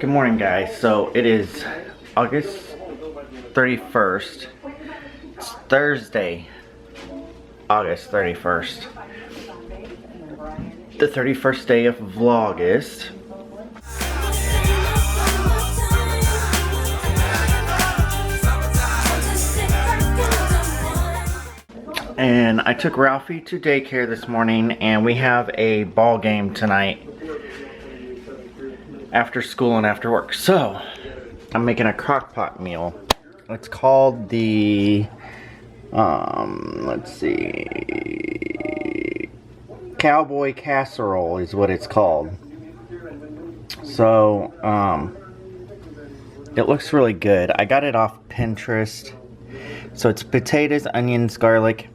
Good morning, guys. So it is August 31st. It's Thursday, August 31st. The 31st day of Vlogust. And I took Ralphie to daycare this morning, and we have a ball game tonight after school and after work. So I'm making a crock pot meal. It's called the let's see, Cowboy casserole is what it's called. So it looks really good. I got it off Pinterest. So it's potatoes, onions, garlic.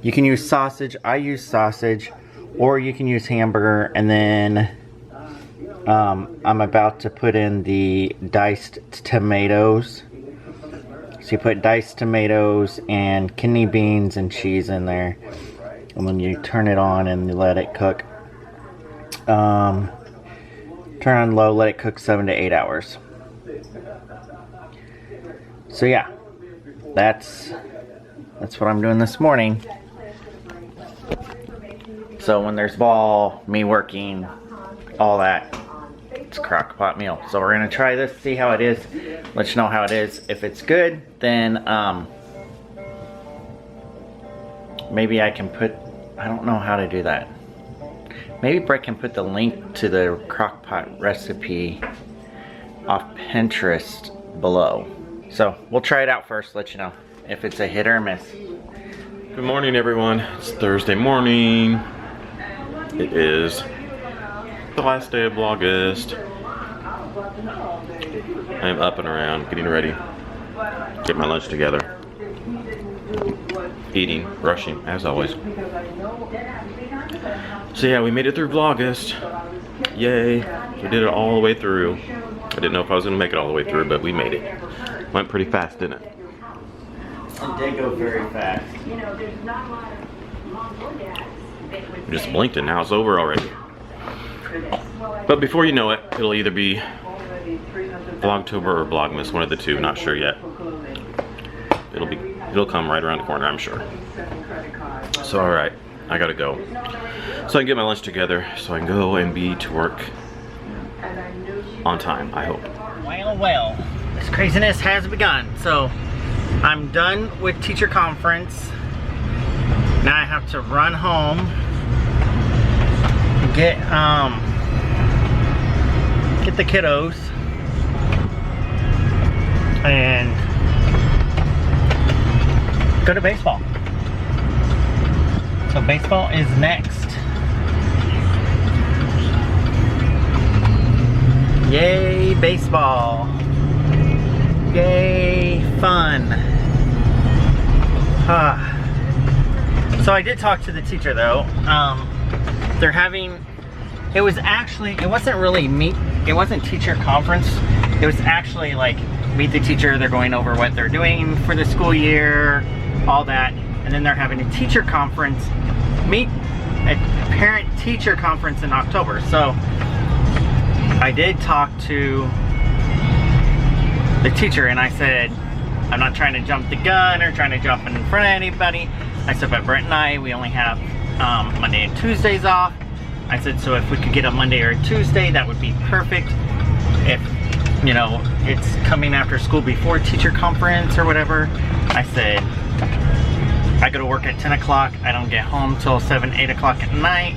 You can use sausage. I use sausage, or you can use hamburger. And then I'm about to put in the diced tomatoes. So you put diced tomatoes and kidney beans and cheese in there. And then you turn it on and you let it cook. Turn on low, let it cook 7 to 8 hours. So yeah, that's what I'm doing this morning. So when there's ball, me working, all that, it's a crock pot meal. So we're gonna try this, see how it is, let you know how it is. If it's good, then maybe I can put, I don't know how to do that. Maybe Brett can put the link to the crock pot recipe off Pinterest below. So we'll try it out first, let you know if it's a hit or a miss. Good morning, everyone. It's Thursday morning. It is the last day of Vlogust. I am up and around, getting ready, get my lunch together, eating, brushing, as always. So yeah, we made it through Vlogust. Yay! We did it all the way through. I didn't know if I was gonna make it all the way through, but we made it. Went pretty fast, didn't it? It did go very fast. Just blinked and now it's over already. But before you know it, it'll either be Vlogtober or Vlogmas, one of the two, not sure yet. It'll come right around the corner, I'm sure. So alright, I gotta go. So I can get my lunch together so I can go and be to work on time, I hope. Well, this craziness has begun. So I'm done with teacher conference. Now I have to run home and get the kiddos and go to baseball. So baseball is next. Yay, baseball. Yay, fun. So I did talk to the teacher though. They're having, it wasn't really it wasn't teacher conference. It was actually like meet the teacher. They're going over what they're doing for the school year, all that. And then they're having a teacher conference, a parent teacher conference in October. So I did talk to the teacher and I said, I'm not trying to jump the gun or trying to jump in front of anybody. I said, but Brett and I, we only have Monday and Tuesdays off. I said, so if we could get a Monday or a Tuesday, that would be perfect. If, you know, it's coming after school before teacher conference or whatever. I said, I go to work at 10 o'clock. I don't get home till 7, 8 o'clock at night.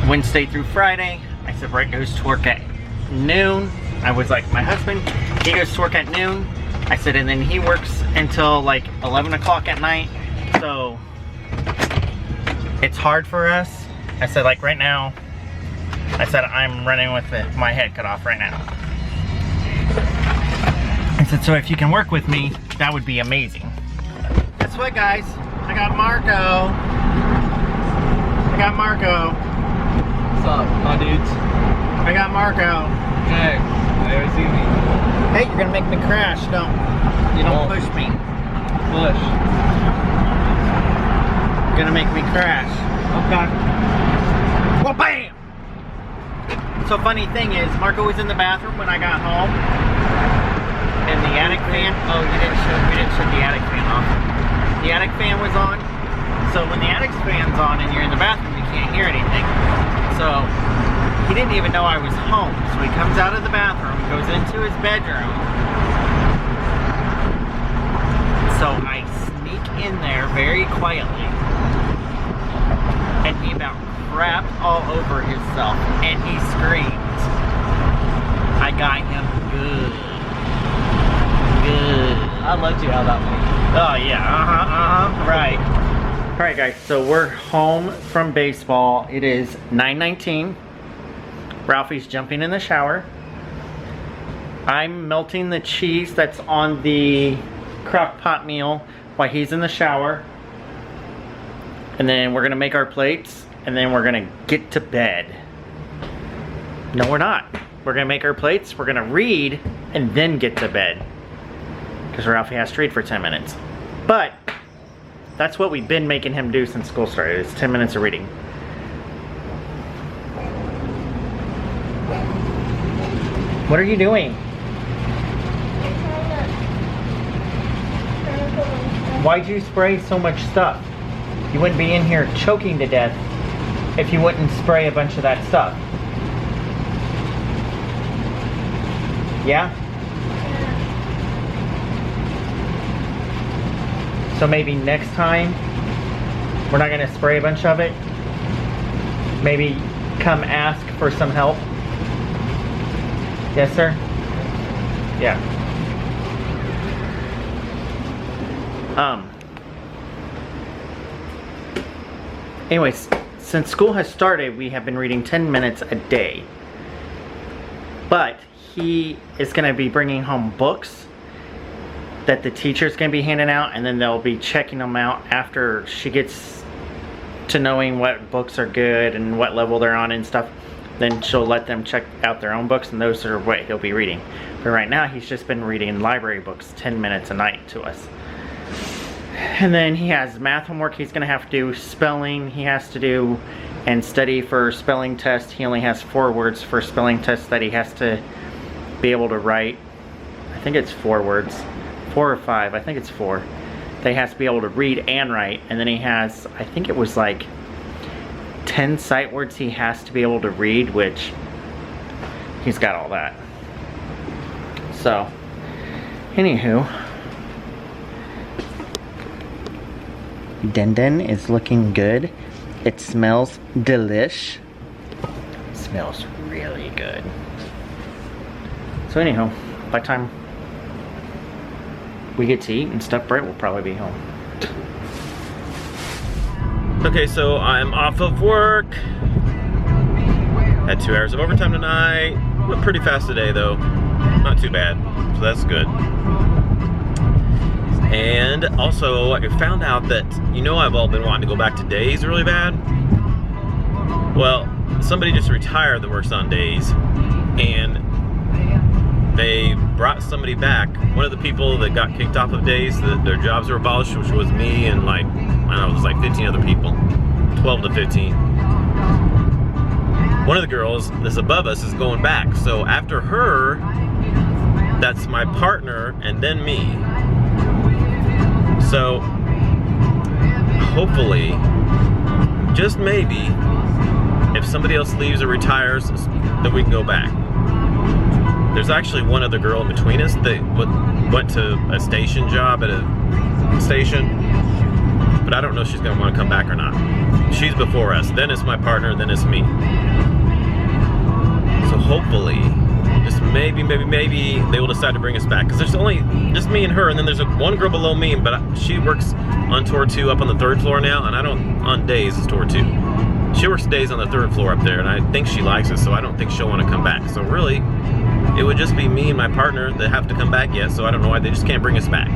Wednesday through Friday. I said, Brett goes to work at noon. I was like, my husband, he goes to work at noon. I said, and then he works until like 11 o'clock at night. So it's hard for us. I said, like right now, I said, I'm running with my head cut off right now. I said, so if you can work with me, that would be amazing. Guess what, guys? I got Marco. What's up, my dudes? I got Marco. Hey, they always see me. Hey, you're gonna make me crash. You don't push me. Push. You're gonna make me crash. Okay. Well, bam! So funny thing is, Marco was in the bathroom when I got home, and the attic fan. Oh, we didn't shut the attic fan off. The attic fan was on. So when the attic fan's on and you're in the bathroom, you can't hear anything. So he didn't even know I was home. So he comes out of the bathroom, goes into his bedroom. So I sneak in there very quietly, and he about crapped all over himself, and he screamed. I got him good. Good. I'll let you have that one. Oh yeah, right. Alright guys, so we're home from baseball. It is 9:19. Ralphie's jumping in the shower. I'm melting the cheese that's on the crock pot meal while he's in the shower. And then we're gonna make our plates, and then we're gonna get to bed. No, we're not. We're gonna make our plates, we're gonna read, and then get to bed. Because Ralphie has to read for 10 minutes. But that's what we've been making him do since school started. It's 10 minutes of reading. What are you doing? Why'd you spray so much stuff? You wouldn't be in here choking to death if you wouldn't spray a bunch of that stuff. Yeah? So maybe next time, we're not gonna spray a bunch of it. Maybe come ask for some help. Yes, sir? Yeah. Anyways, since school has started, we have been reading 10 minutes a day. But he is gonna be bringing home books that the teacher's gonna be handing out, and then they'll be checking them out after she gets to knowing what books are good and what level they're on and stuff. Then she'll let them check out their own books, and those are what he'll be reading. But right now he's just been reading library books 10 minutes a night to us. And then he has math homework he's gonna have to do, spelling he has to do, and study for spelling test. He only has 4 words for spelling test that he has to be able to write. I think it's 4 words. 4 or 5, I think it's 4. They has to be able to read and write, and then he has, I think it was like 10 sight words he has to be able to read, which he's got all that. So, anywho, Den is looking good. It smells delish. Smells really good. So anyhow, by the time we get to eat and stuff, Brett will probably be home. Okay, so I'm off of work. Had 2 hours of overtime tonight. Went pretty fast today though. Not too bad, so that's good. And also, I found out that, I've all been wanting to go back to days really bad. Well, somebody just retired that works on days, and they brought somebody back. One of the people that got kicked off of days, their jobs were abolished, which was me and like, I don't know, it was like 15 other people. 12 to 15. One of the girls that's above us is going back. So after her, that's my partner and then me. So hopefully, just maybe, if somebody else leaves or retires, then we can go back. There's actually one other girl in between us that went to a station job at a station, but I don't know if she's gonna want to come back or not. She's before us, then it's my partner, then it's me. So hopefully, just maybe they will decide to bring us back, because there's only just me and her, and then there's one girl below me, but she works on tour 2 up on the 3rd floor now, and I don't on days is tour 2. She works days on the 3rd floor up there, and I think she likes it, so I don't think she'll want to come back. So really, it would just be me and my partner that have to come back yet, so I don't know why they just can't bring us back.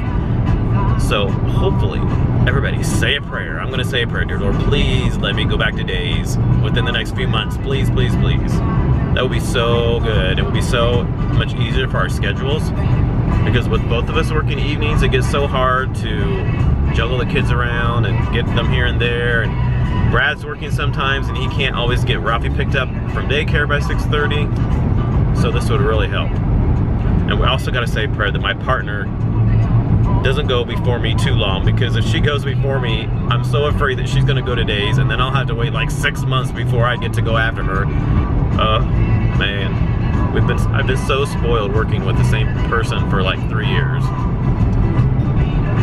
So hopefully, everybody say a prayer. I'm gonna say a prayer. Dear Lord, please let me go back to days within the next few months. Please, please, please. That would be so good. It would be so much easier for our schedules, because with both of us working evenings, it gets so hard to juggle the kids around and get them here and there. And Brad's working sometimes and he can't always get Ralphie picked up from daycare by 6:30. So this would really help. And we also gotta say a prayer that my partner doesn't go before me too long, because if she goes before me, I'm so afraid that she's gonna go to days and then I'll have to wait like 6 months before I get to go after her. Man, I've been so spoiled working with the same person for like 3 years.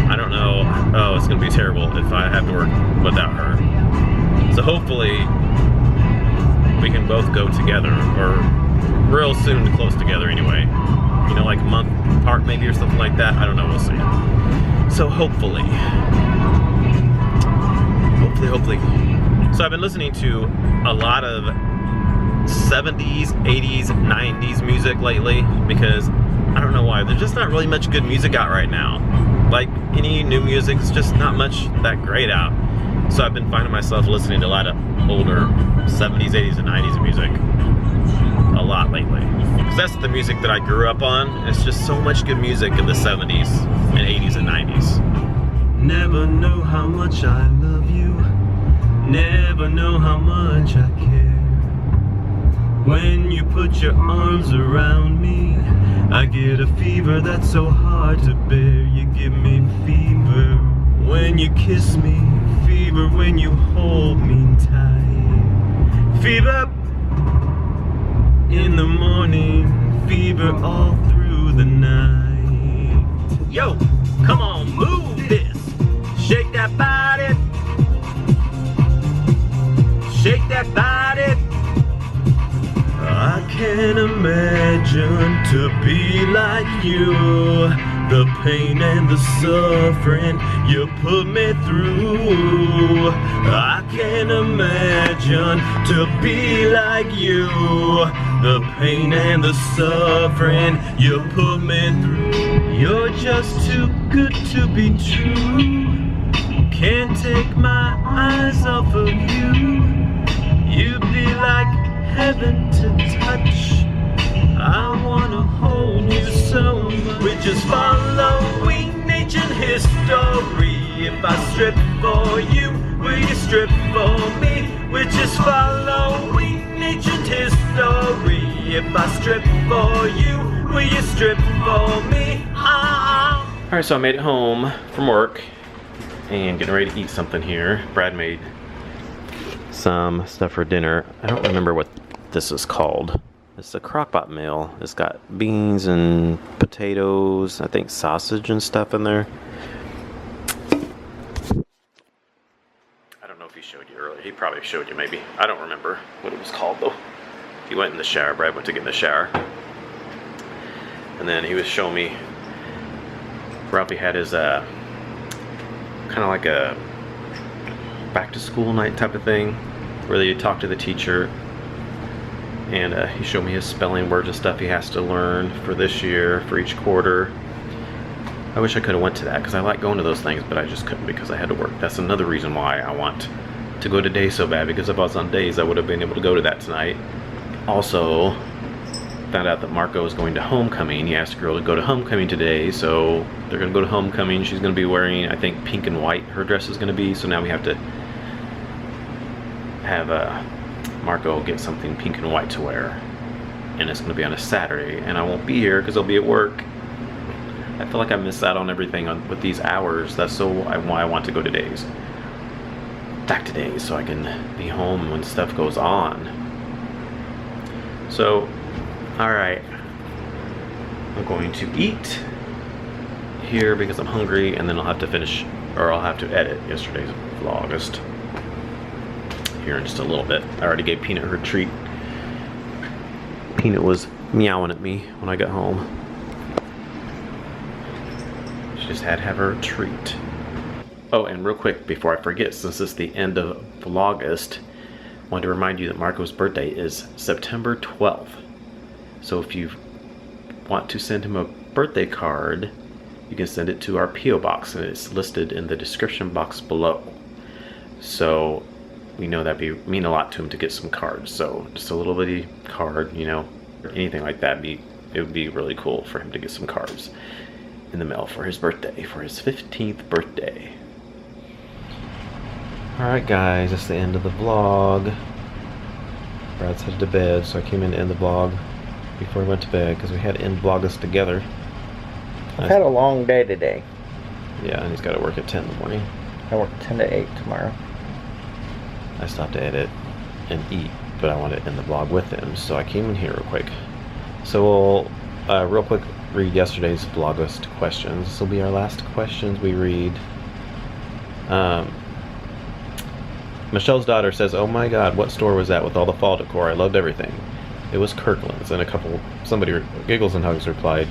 I don't know. Oh, it's gonna be terrible if I have to work without her. So hopefully we can both go together, or real soon, close together anyway. You know, like a month apart maybe or something like that. I don't know, we'll see. So hopefully. So I've been listening to a lot of 70s, 80s, 90s music lately, because I don't know why. There's just not really much good music out right now. Like any new music, it's just not much that great out. So I've been finding myself listening to a lot of older 70s, 80s, and 90s music a lot lately. Because that's the music that I grew up on. It's just so much good music in the 70s and 80s and 90s. Never know how much I love you. Never know how much I care. When you put your arms around me, I get a fever that's so hard to bear. You give me fever when you kiss me, fever when you hold me tight. Fever in the morning, fever all through the night. Yo, come on, move this. Shake that body. Shake that body. I can't imagine to be like you. The pain and the suffering you put me through. I can't imagine to be like you. The pain and the suffering you put me through. You're just too good to be true. Can't take my eyes off of you. You'd be like heaven to touch. I wanna hold you so much. We're just following ancient history. If I strip for you, will you strip for me? We're just following ancient history. If I strip for you, will you strip for me? Alright, so I made it home from work and getting ready to eat something here. Brad made some stuff for dinner. I don't remember what this is called. It's a crock-pot meal. It's got beans and potatoes, I think sausage and stuff in there. I don't know if he showed you earlier. He probably showed you maybe. I don't remember what it was called though. He went in the shower. Brad went to get in the shower. And then he was showing me, Ralphie had his kind of like a back to school night type of thing where they talk to the teacher. And he showed me his spelling words and stuff he has to learn for this year, for each quarter. I wish I could have went to that because I like going to those things, but I just couldn't because I had to work. That's another reason why I want to go to days so bad, because if I was on days, I would have been able to go to that tonight. Also, found out that Marco is going to homecoming. He asked a girl to go to homecoming today, so they're going to go to homecoming. She's going to be wearing, I think, pink and white. Her dress is going to be, so now we have to have Marco get something pink and white to wear, and it's going to be on a Saturday, and I won't be here because I'll be at work. I feel like I miss out on everything with these hours. That's why I want to go to days. Back to days so I can be home when stuff goes on. So, alright. I'm going to eat here because I'm hungry, and then I'll have to finish, or I'll have to edit yesterday's Vlogust here in just a little bit. I already gave Peanut her treat. Peanut was meowing at me when I got home. She just had to have her treat. Oh, and real quick before I forget, since it's the end of Vlogust, I wanted to remind you that Marco's birthday is September 12th. So if you want to send him a birthday card, you can send it to our P.O. box, and it's listed in the description box below. So we know that'd mean a lot to him to get some cards. So just a little bitty card, you know, or anything like that. It would be really cool for him to get some cards in the mail for his birthday, for his 15th birthday. Alright guys, that's the end of the vlog. Brad's headed to bed, so I came in to end the vlog before we went to bed because we had to end Vlogust together. I've had a long day today. Yeah, and he's got to work at 10 in the morning. I work 10 to 8 tomorrow. I stopped to edit and eat, but I wanted to end the vlog with him, so I came in here real quick. So we'll real quick read yesterday's Vlogust questions. This will be our last questions we read. Michelle's daughter says, "Oh my God, what store was that with all the fall decor? I loved everything." It was Kirkland's, and somebody, Giggles and Hugs, replied,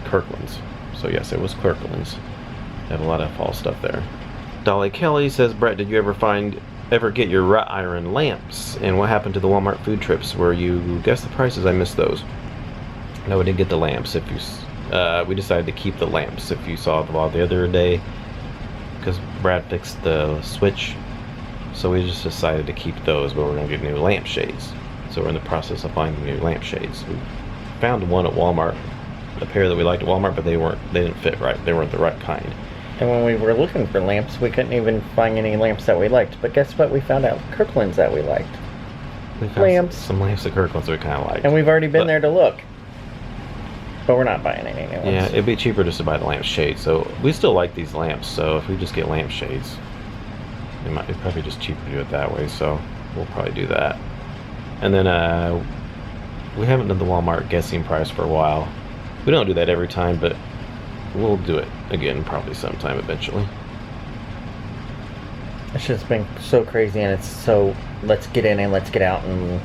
Kirkland's. So yes, it was Kirkland's. They have a lot of fall stuff there. Dolly Kelly says, "Brett, did you ever get your wrought iron lamps? And what happened to the Walmart food trips where you guessed the prices? I missed those." No, we didn't get the lamps. We decided to keep the lamps. If you saw the vlog the other day, because Brad fixed the switch, so we just decided to keep those, but we're gonna get new lampshades. So we're in the process of finding new lampshades. We found one at Walmart, a pair that we liked at Walmart, but they didn't fit right. They weren't the right kind. And when we were looking for lamps, we couldn't even find any lamps that we liked. But guess what? We found out Kirkland's that we liked. We found some lamps at Kirkland's we kind of liked. And we've already been there to look. But we're not buying any new ones. Yeah, it'd be cheaper just to buy the lampshades. So we still like these lamps, so if we just get lampshades, it's probably just cheaper to do it that way, so we'll probably do that. And then we haven't done the Walmart guessing price for a while. We don't do that every time, but we'll do it again probably sometime eventually. It's just been so crazy, and it's so let's get in and let's get out and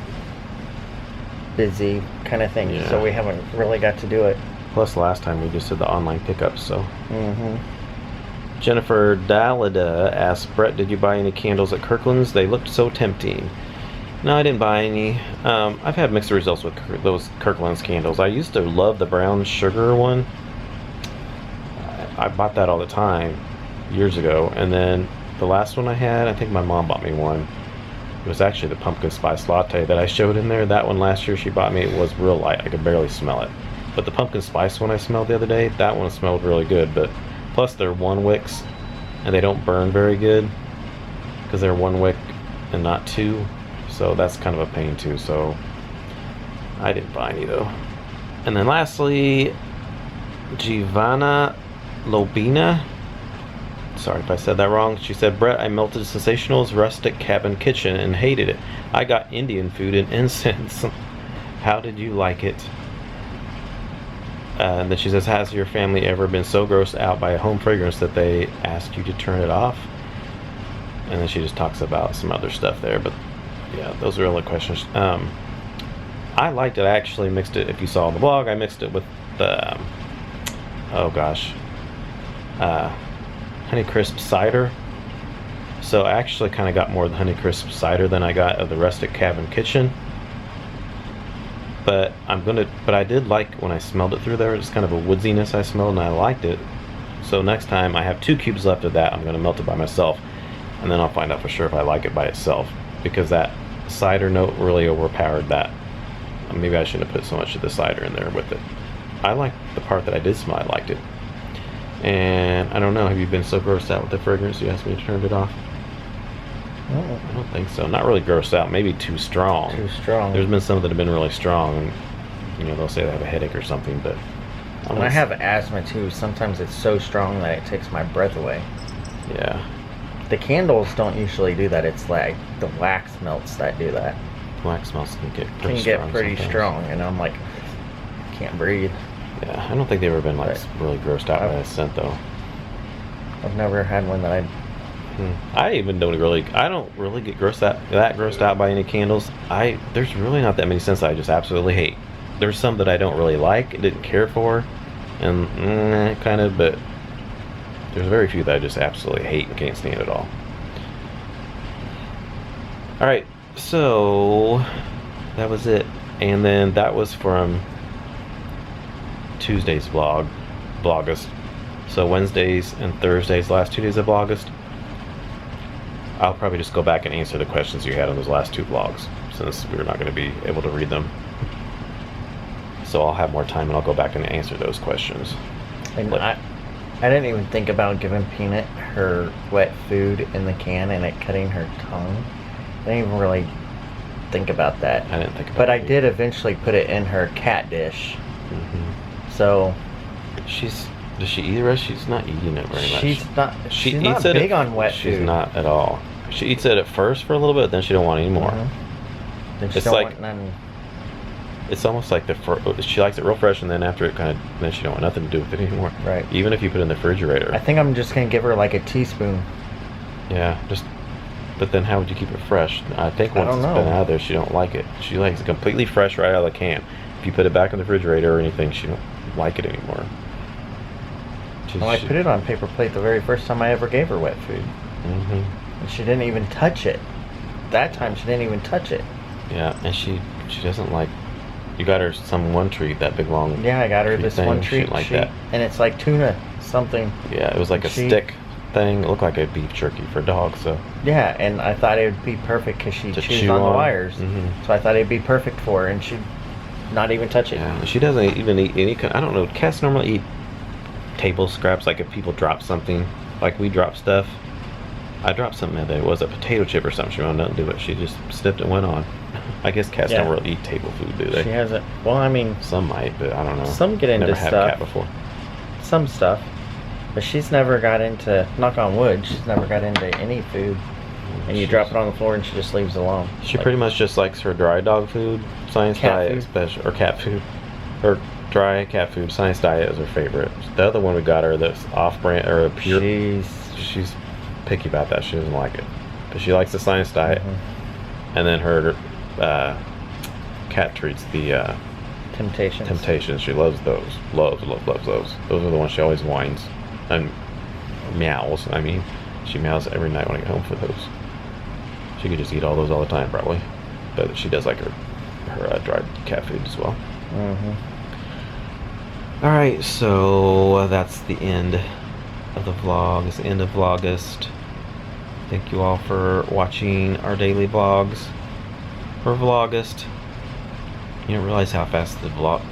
busy kind of thing. Yeah. So we haven't really got to do it. Plus last time we just did the online pickups, so. Jennifer Dalida asked, "Brett, did you buy any candles at Kirkland's? They looked so tempting." No, I didn't buy any. I've had mixed results with those Kirkland's candles. I used to love the brown sugar one. I bought that all the time years ago, and then the last one I had, I think my mom bought me one. It was actually the pumpkin spice latte that I showed in there. That one last year she bought me, it was real light. I could barely smell it. But the pumpkin spice one I smelled the other day, that one smelled really good. But plus they're 1 wicks, and they don't burn very good because they're 1 wick and not 2. So that's kind of a pain too. So I didn't buy any though. And then lastly, Giovanna Lobina, sorry if I said that wrong. She said, "Brett, I melted Sensational's rustic cabin kitchen and hated it. I got Indian food and incense. How did you like it?" And then she says, "Has your family ever been so grossed out by a home fragrance that they asked you to turn it off?" And then she just talks about some other stuff there. But yeah, those are all the questions. I liked it. I actually mixed it. If you saw the vlog, I mixed it with the Honeycrisp cider. So I actually kind of got more of the Honeycrisp cider than I got of the rustic cabin kitchen. But I did like when I smelled it through there. It's kind of a woodsiness I smelled, and I liked it. So next time I have 2 cubes left of that, I'm going to melt it by myself, and then I'll find out for sure if I like it by itself, because that cider note really overpowered that. Maybe I shouldn't have put so much of the cider in there with it. I liked the part that I did smell. I liked it. And I don't know, have you been so grossed out with the fragrance you asked me to turn it off? I don't think so. Not really grossed out, maybe too strong. Too strong. There's been some that have been really strong, and you know, they'll say they have a headache or something, but when I have asthma too, sometimes it's so strong that it takes my breath away. Yeah. The candles don't usually do that. It's like the wax melts that do that. Wax melts can get pretty strong, and I'm like, can't breathe. Yeah, I don't think they've ever been like really grossed out by a scent though. I've never had one that I don't really get grossed out by any candles. There's really not that many scents that I just absolutely hate. There's some that I don't really like, didn't care for, and kind of, but there's very few that I just absolutely hate and can't stand at all. Alright, so that was it. And then that was from Tuesday's Vlogust. So Wednesdays and Thursdays, last 2 days of Vlogust, I'll probably just go back and answer the questions you had on those last 2 vlogs, since we're not going to be able to read them. So I'll have more time and I'll go back and answer those questions. And I didn't even think about giving Peanut her wet food in the can and it cutting her tongue. I didn't even really think about that. I didn't think about But I it. did eventually put it in her cat dish. So Does she eat the rest? She's not eating it very much. she's not big on wet food. She's not at all. She eats it at first for a little bit, then she don't want any more. Then she It's don't like- want none. It's almost like she likes it real fresh, and then after it then she don't want nothing to do with it anymore. Right. Even if you put it in the refrigerator. I think I'm just gonna give her like a teaspoon. Yeah, but then how would you keep it fresh? I think once don't it's know. been out of there, she don't like it. She likes it completely fresh right out of the can. If you put it back in the refrigerator or anything, she don't like it anymore. Well, I put it on paper plate the very first time I ever gave her wet food. And she didn't even touch it. That time she didn't even touch it. Yeah, and she doesn't like. You got her some one treat, that big long. Yeah, I got her treat this thing. one She treat. didn't like that. And it's like tuna something. Yeah, it was like a She- stick thing. It looked like a beef jerky for dogs. So Yeah, and I thought it would be perfect because she To chews chew on the on. wires. So I thought it'd be perfect for her, and she'd not even touch it. yeah, she doesn't even eat any kind. I don't know. Cats normally eat table scraps. Like if people drop something, like we drop stuff. I dropped something the other day. It was a potato chip or something. She wanted nothing to do it. She just sniffed it and went on. I guess cats Yeah. don't really eat table food, do they? She hasn't. Well, I mean, Some might, but I don't know. Some get into Never had stuff. a cat before. some stuff, but she's never got into. Knock on wood, she's never got into any food. And you drop it on the floor, and she just leaves it alone. She pretty much just likes her dry dog food, science Cat diet, food. special, or cat food, or dry cat food. Science diet is her favorite. The other one we got her that's off-brand or a pure. She's picky about that. She doesn't like it, but she likes the science diet. And then her cat treats, the Temptations. She loves those. Loves those. Those are the ones she always whines and meows. I mean, she meows every night when I get home for those. She could just eat all those all the time probably, but she does like her dried cat food as well. All right, so that's the end of the vlog. It's the end of Vlogust. Thank you all for watching our daily vlogs for Vlogust. You don't realize how fast the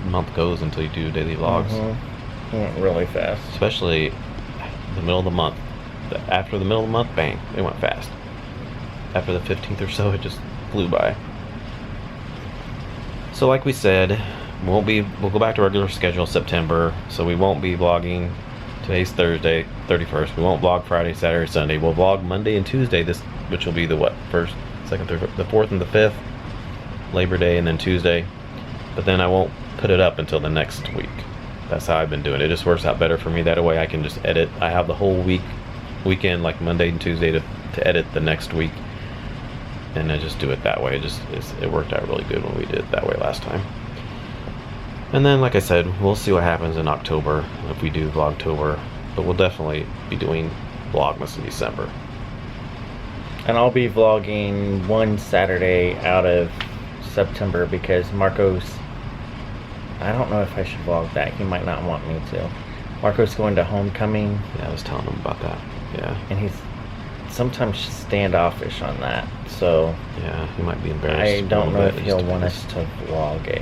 month goes until you do daily vlogs. Went really fast. Especially the middle of the month. After the middle of the month, bang, it went fast. After the 15th or so, it just flew by. So like we said, we'll go back to regular schedule September, so we won't be vlogging. Today's Thursday, 31st. We won't vlog Friday, Saturday, Sunday. We'll vlog Monday and Tuesday, which will be the what? First, second, third, the 4th and the 5th, Labor Day, and then Tuesday. But then I won't put it up until the next week. That's how I've been doing it. It just works out better for me. That way I can just edit. I have the whole weekend, like Monday and Tuesday, to edit the next week. And I just do it that way. It worked out really good when we did it that way last time. And then, like I said, we'll see what happens in October if we do Vlogtober. But we'll definitely be doing Vlogmas in December. And I'll be vlogging one Saturday out of September because Marco's. I don't know if I should vlog that. He might not want me to. Marco's going to homecoming. Yeah, I was telling him about that. Yeah. And he's sometimes standoffish on that. So Yeah, he might be embarrassed. I don't a know little if bit. he'll want us to vlog it.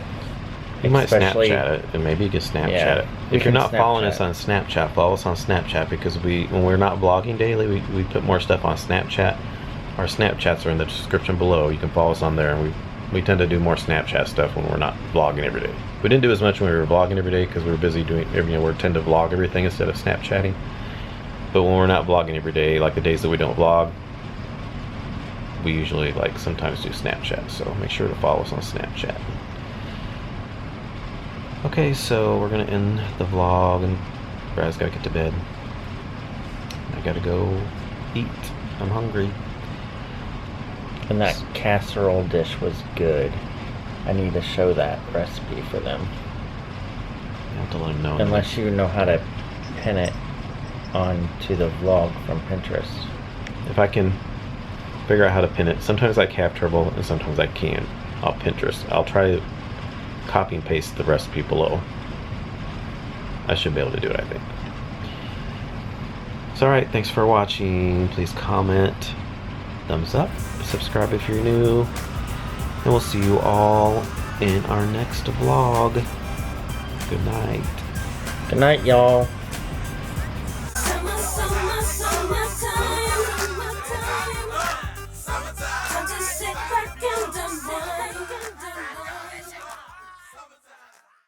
He might Especially- Snapchat it, and maybe you can Snapchat Yeah, it. we If you're can not following Snapchat. us on Snapchat, follow us on Snapchat because when we're not vlogging daily, we put more stuff on Snapchat. Our Snapchats are in the description below. You can follow us on there, and we tend to do more Snapchat stuff when we're not vlogging every day. We didn't do as much when we were vlogging every day because we were busy doing, we tend to vlog everything instead of Snapchatting. But when we're not vlogging every day, like the days that we don't vlog, we usually sometimes do Snapchat. So make sure to follow us on Snapchat. Okay, so we're gonna end the vlog, and Brad's gotta get to bed. I gotta go eat. I'm hungry. And that casserole dish was good. I need to show that recipe for them. I have to let him know. Unless you know how to pin it onto the vlog from Pinterest. If I can figure out how to pin it. Sometimes I have trouble, and sometimes I can. I'll Pinterest. I'll try to copy and paste the recipe below. I should be able to do it, I think. So alright, thanks for watching. Please comment, thumbs up, subscribe if you're new, and we'll see you all in our next vlog. Good night. Good night, y'all.